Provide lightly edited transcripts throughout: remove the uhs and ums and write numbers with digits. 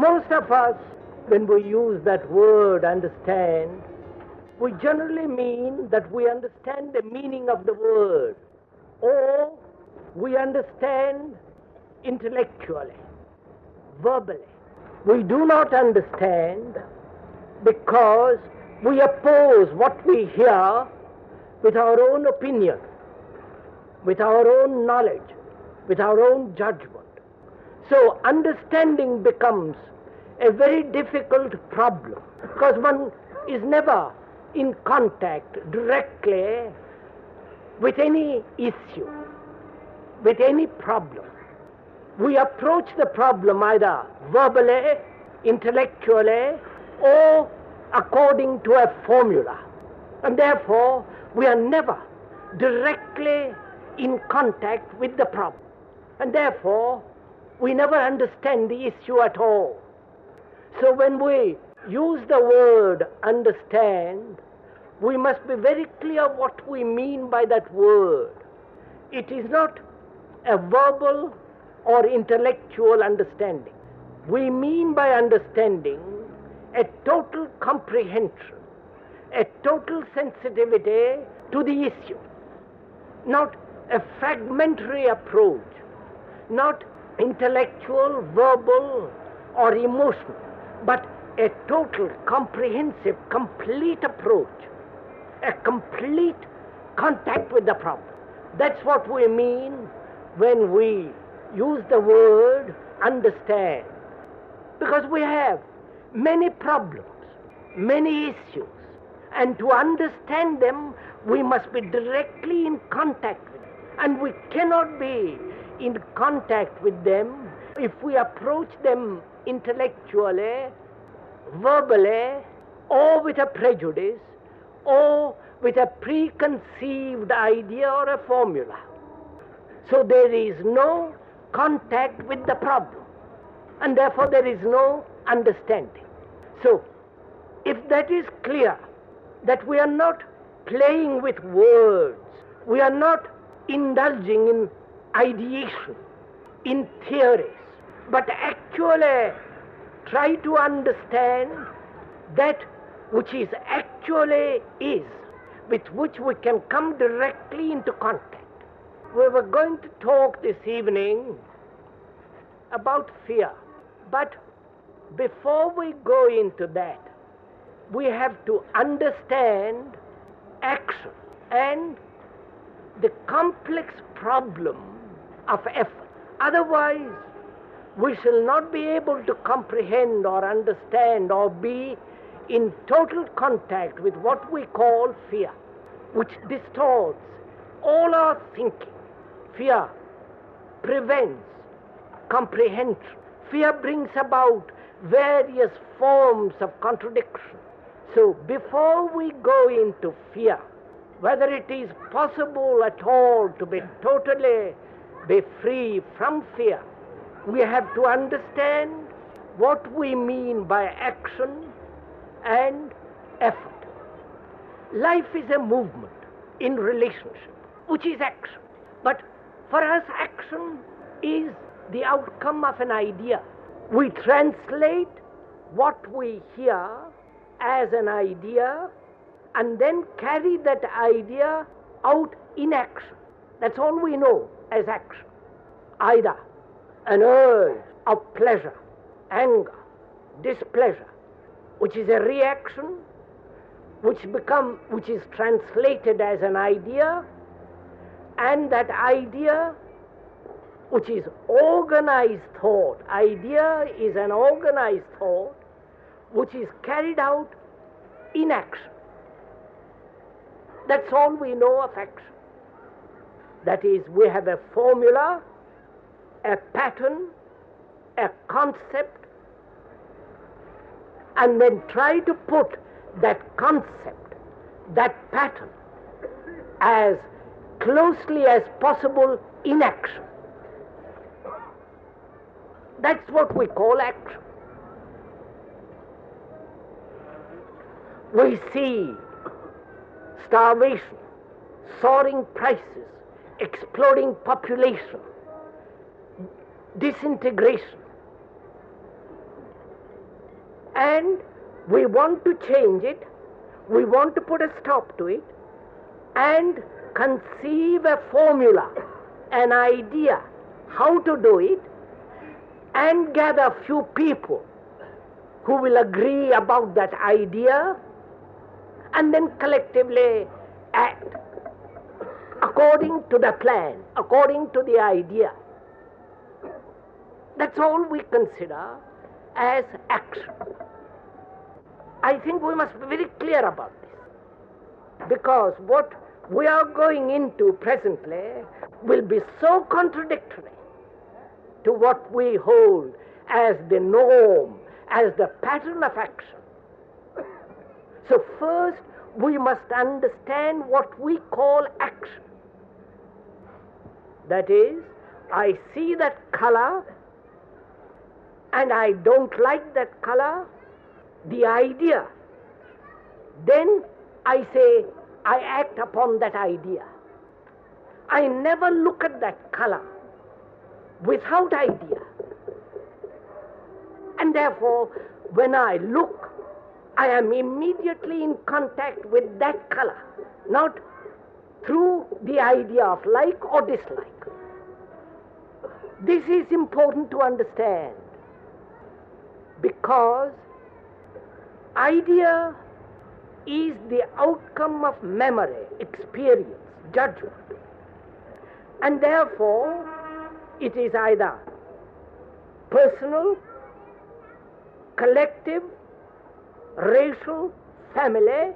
Most of us, when we use that word understand, we generally mean that we understand the meaning of the word, or we understand intellectually, verbally. We do not understand because we oppose what we hear with our own opinion, with our own knowledge, with our own judgment. So understanding becomes a very difficult problem because one is never in contact directly with any issue, with any problem. We approach the problem either verbally, intellectually, or according to a formula. And therefore, we are never directly in contact with the problem. And therefore, we never understand the issue at all. So when we use the word understand, we must be very clear what we mean by that word. It is not a verbal or intellectual understanding. We mean by understanding a total comprehension, a total sensitivity to the issue, not a fragmentary approach, not intellectual, verbal, or emotional, but a total, comprehensive, complete approach, a complete contact with the problem. That's what we mean when we use the word understand. Because we have many problems, many issues, and to understand them, we must be directly in contact with them. And we cannot be in contact with them if we approach them intellectually, verbally, or with a prejudice, or with a preconceived idea or a formula. So there is no contact with the problem, and therefore there is no understanding. So, if that is clear, that we are not playing with words, we are not indulging in ideation, in theories, but actually try to understand that which is actually is, with which we can come directly into contact. We were going to talk this evening about fear, but before we go into that, we have to understand action and the complex problem of effort. Otherwise, we shall not be able to comprehend or understand or be in total contact with what we call fear, which distorts all our thinking. Fear prevents comprehension. Fear brings about various forms of contradiction. So before we go into fear, whether it is possible at all to be totally free from fear, we have to understand what we mean by action and effort. Life is a movement in relationship, which is action. But for us, action is the outcome of an idea. We translate what we hear as an idea and then carry that idea out in action. That's all we know as action. Either an urge of pleasure, anger, displeasure, which is a reaction, which is translated as an idea, and that idea, which is organized thought. Idea is an organized thought which is carried out in action. That's all we know of action. That is, we have a formula, a pattern, a concept, and then try to put that concept, that pattern, as closely as possible in action. That's what we call action. We see starvation, soaring prices, exploding population, disintegration. and we want to change it, we want to put a stop to it, and conceive a formula, an idea, how to do it, and gather a few people who will agree about that idea, and then collectively act according to the plan, according to the idea. That's all we consider as action. I think we must be very clear about this, because what we are going into presently will be so contradictory to what we hold as the norm, as the pattern of action. So first we must understand what we call action. That is, I see that color and I don't like that color, the idea. Then I say, I act upon that idea. I never look at that color without idea. And therefore, when I look, I am immediately in contact with that color, not through the idea of like or dislike. This is important to understand, because idea is the outcome of memory, experience, judgment. And therefore, it is either personal, collective, racial, family,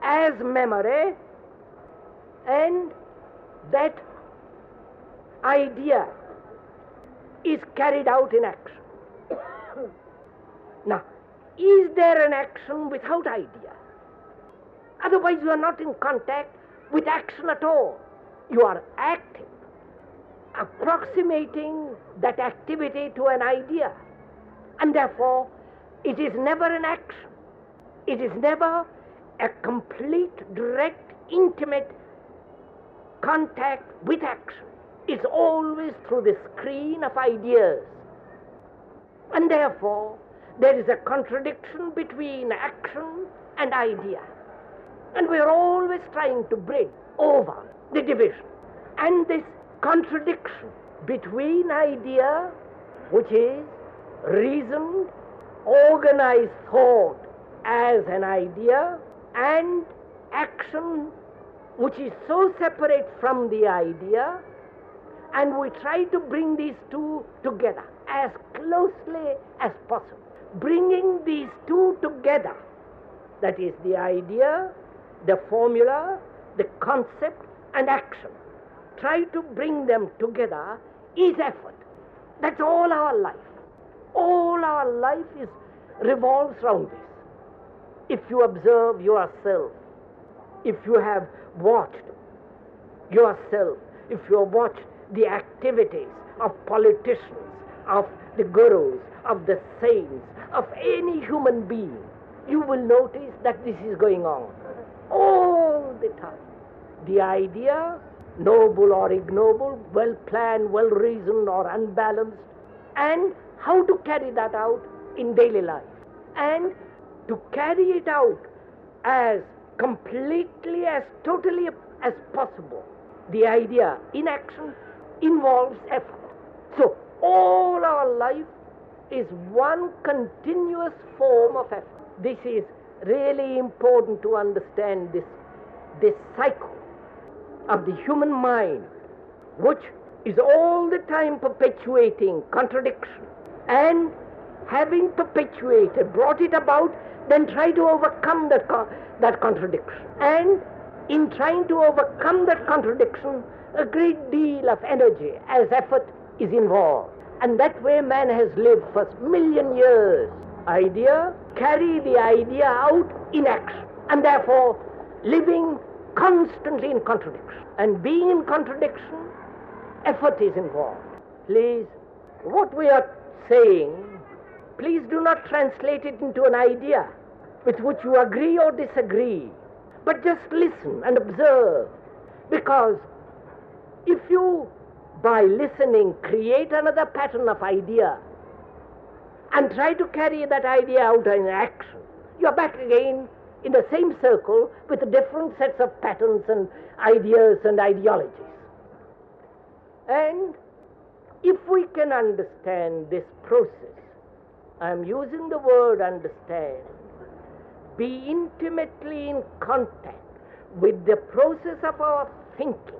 as memory, and that idea is carried out in action. Now, is there an action without idea? Otherwise you are not in contact with action at all. You are acting, approximating that activity to an idea, and therefore it is never an action. It is never a complete, direct, intimate contact with action. It's always through the screen of ideas. And therefore, there is a contradiction between action and idea. And we are always trying to bridge over the division. And this contradiction between idea, which is reasoned, organized thought as an idea, and action, which is so separate from the idea, and we try to bring these two together as closely as possible. Bringing these two together, that is the idea, the formula, the concept, and action. Try to bring them together is effort. That's all our life. All our life revolves around this. If you observe yourself, if you have watched yourself, if you have watched the activities of politicians, of the gurus, of the saints, of any human being, you will notice that this is going on all the time. The idea, noble or ignoble, well-planned, well-reasoned or unbalanced, and how to carry that out in daily life. And to carry it out as completely, as totally as possible, the idea in action involves effort. So all our life is one continuous form of effort. This is really important to understand this cycle of the human mind, which is all the time perpetuating contradiction, and having perpetuated, brought it about, then try to overcome that contradiction. And in trying to overcome that contradiction, a great deal of energy as effort is involved. And that way man has lived for a million years. Idea, carry the idea out in action, and therefore living constantly in contradiction. And being in contradiction, effort is involved. Please, what we are saying, please do not translate it into an idea with which you agree or disagree, but just listen and observe. Because if you, by listening, create another pattern of idea, and try to carry that idea out in action, you're back again in the same circle with different sets of patterns and ideas and ideologies. And if we can understand this process, I'm using the word understand, be intimately in contact with the process of our thinking,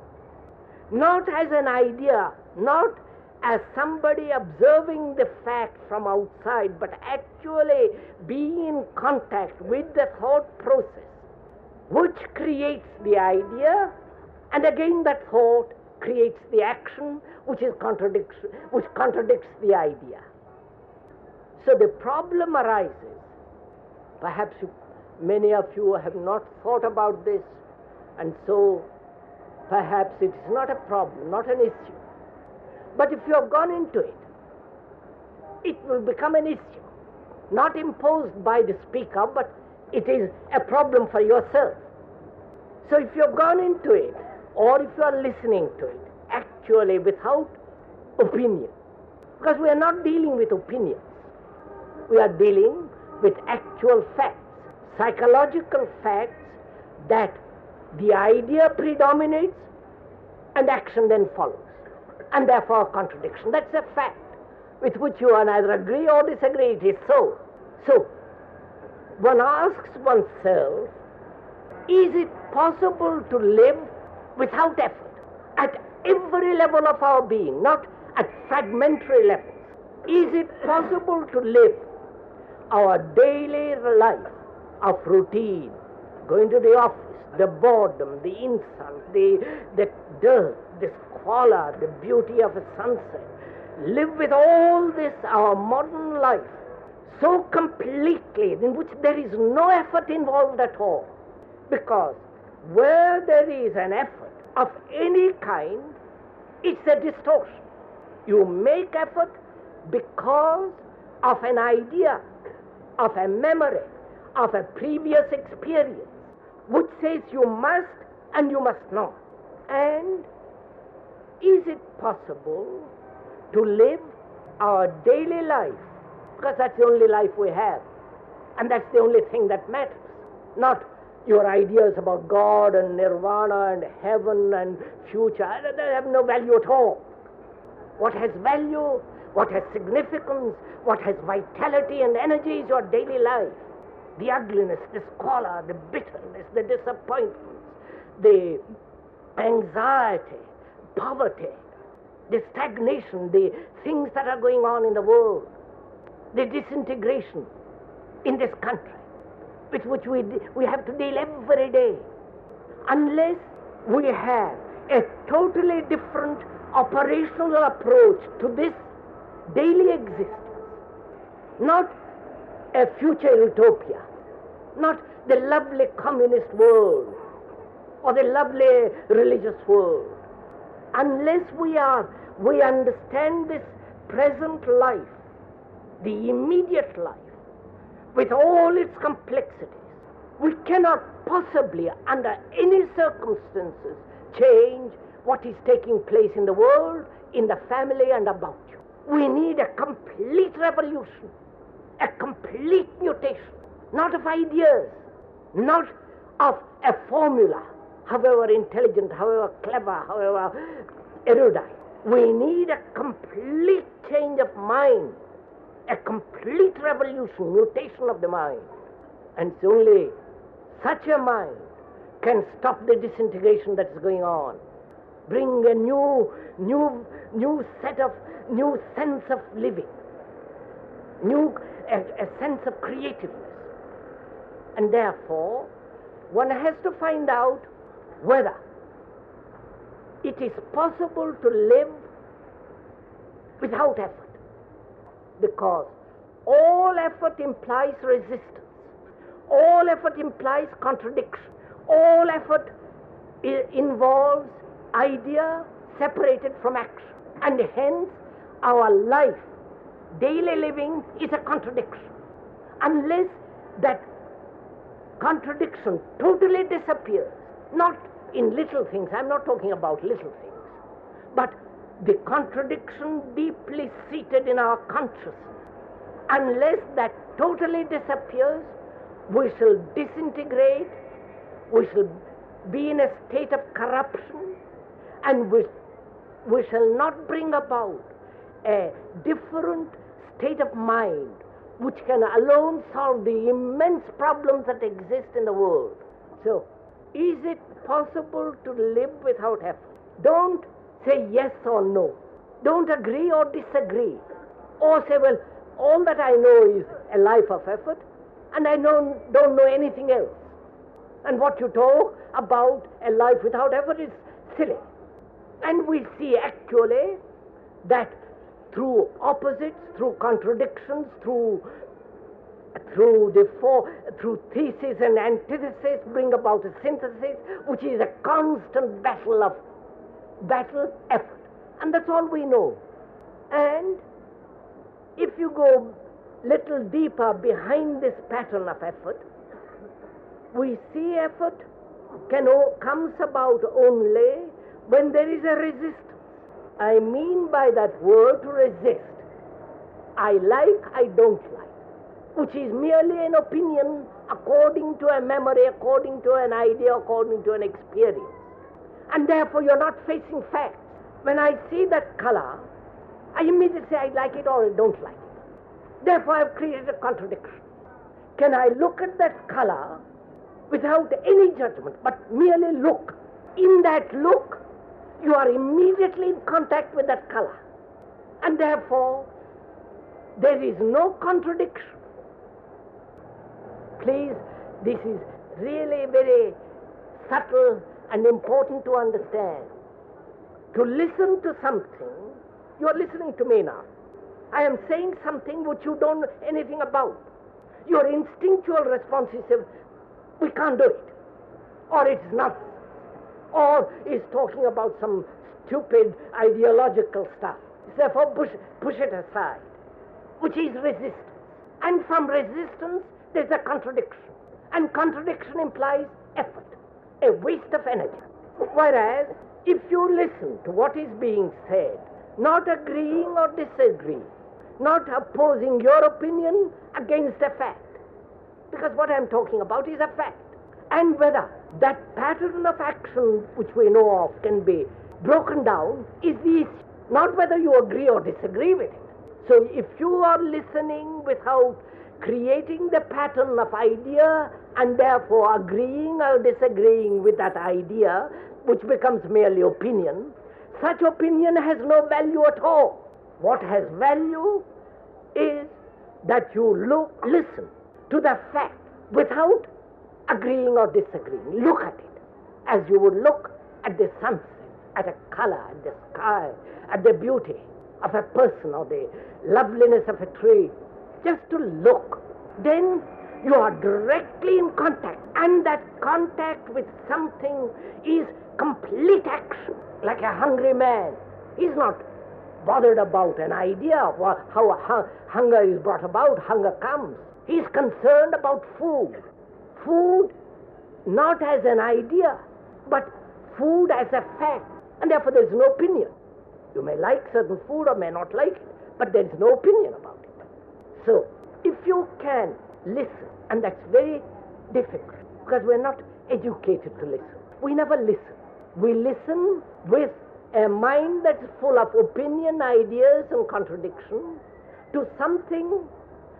not as an idea, not as somebody observing the fact from outside, but actually being in contact with the thought process which creates the idea, and again that thought creates the action which contradicts the idea. So the problem arises, perhaps many of you have not thought about this, and so perhaps it is not a problem, not an issue. But if you have gone into it, it will become an issue, not imposed by the speaker, but it is a problem for yourself. So if you have gone into it, or if you are listening to it, actually without opinion, because we are not dealing with opinions, we are dealing with actual facts, psychological facts, that the idea predominates and action then follows, and therefore contradiction. That's a fact with which you either agree or disagree. It is so. So one asks oneself, is it possible to live without effort at every level of our being, not at fragmentary levels? Is it possible to live our daily life of routine, going to the office, the boredom, the insult, the dirt, the squalor, the beauty of a sunset, live with all this, our modern life, so completely, in which there is no effort involved at all? Because where there is an effort of any kind, it's a distortion. You make effort because of an idea, of a memory, of a previous experience, which says you must and you must not. And is it possible to live our daily life, because that's the only life we have, and that's the only thing that matters, not your ideas about God and nirvana and heaven and future? They have no value at all. What has value, what has significance, what has vitality and energy is your daily life. The ugliness, the squalor, the bitterness, the disappointments, the anxiety, poverty, the stagnation, the things that are going on in the world, the disintegration in this country, with which we have to deal every day. Unless we have a totally different operational approach to this daily existence, not a future utopia, not the lovely communist world or the lovely religious world, unless we understand this present life, the immediate life, with all its complexities, we cannot possibly, under any circumstances, change what is taking place in the world, in the family, and about you. We need a complete revolution, a complete mutation, not of ideas, not of a formula, however intelligent, however clever, however erudite. We need a complete change of mind, a complete revolution, mutation of the mind. And it's only such a mind can stop the disintegration that is going on, bring a new sense of living, a sense of creativeness. And therefore, one has to find out whether it is possible to live without effort, because all effort implies resistance, all effort implies contradiction, all effort involves idea separated from action, and hence our life, daily living, is a contradiction. Unless that contradiction totally disappears, not in little things, I'm not talking about little things, but the contradiction deeply seated in our consciousness, Unless that totally disappears, we shall disintegrate, we shall be in a state of corruption, and we shall not bring about a different state of mind which can alone solve the immense problems that exist in the world. So, is it possible to live without effort? Don't say yes or no. Don't agree or disagree. Or say, well, all that I know is a life of effort, and I don't know anything else. And what you talk about a life without effort is silly. And we see actually that through opposites, through contradictions, through thesis and antithesis, bring about a synthesis, which is a constant battle, effort. And that's all we know. And if you go little deeper behind this pattern of effort, we see effort comes about only when there is a resistance. I mean by that word resist. I like, I don't like, which is merely an opinion according to a memory, according to an idea, according to an experience. And therefore you're not facing facts. When I see that color, I immediately say I like it or I don't like it. Therefore I've created a contradiction. Can I look at that color without any judgment, but merely look? In that look, you are immediately in contact with that color. And therefore, there is no contradiction. Please, this is really very subtle and important to understand. To listen to something, you are listening to me now. I am saying something which you don't know anything about. Your instinctual response is, we can't do it. Or it's not. Or is talking about some stupid ideological stuff. Therefore, push it aside, which is resistance. And from resistance, there's a contradiction. And contradiction implies effort, a waste of energy. Whereas, if you listen to what is being said, not agreeing or disagreeing, not opposing your opinion against a fact, because what I'm talking about is a fact. And whether that pattern of action which we know of can be broken down is the issue, not whether you agree or disagree with it. So if you are listening without creating the pattern of idea and therefore agreeing or disagreeing with that idea, which becomes merely opinion, such opinion has no value at all. What has value is that you listen to the fact without agreeing or disagreeing. Look at it as you would look at the sunset, at a color, at the sky, at the beauty of a person or the loveliness of a tree. Just to look. Then you are directly in contact, and that contact with something is complete action. Like a hungry man, he's not bothered about an idea of how hunger is brought about, hunger comes. He's concerned about food. Food not as an idea, but food as a fact. And therefore there's no opinion. You may like certain food or may not like it, but there's no opinion about it. So, if you can listen, and that's very difficult, because we're not educated to listen. We never listen. We listen with a mind that's full of opinion, ideas, and contradiction to something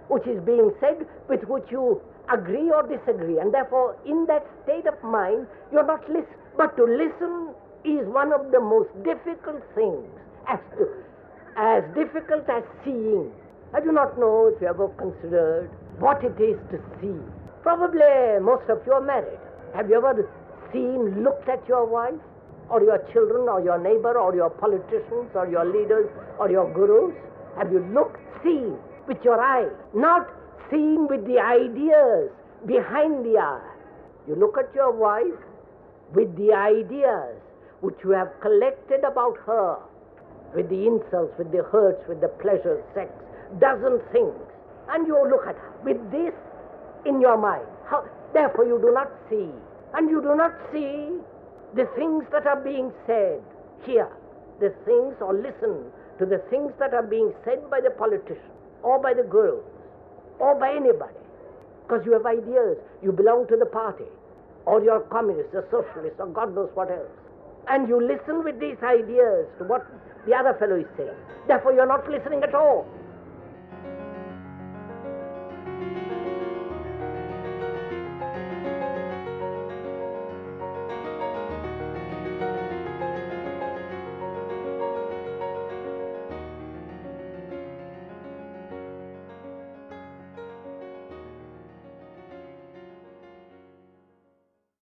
which is being said with which you agree or disagree. And therefore, in that state of mind, you're not listening. But to listen is one of the most difficult things, as difficult as seeing. I do not know if you ever considered what it is to see. Probably most of you are married. Have you ever looked at your wife, or your children, or your neighbor, or your politicians, or your leaders, or your gurus? Have you seen with your eye, not seen with the ideas behind the eye? You look at your wife with the ideas which you have collected about her, with the insults, with the hurts, with the pleasures, sex, dozen things, and you look at her with this in your mind. Therefore you do not see, and you do not see the things that are being said here, the things, or listen to the things that are being said by the politicians or by the gurus. or by anybody, because you have ideas. You belong to the party, or you're a communist, a socialist, or God knows what else. And you listen with these ideas to what the other fellow is saying. Therefore, you're not listening at all.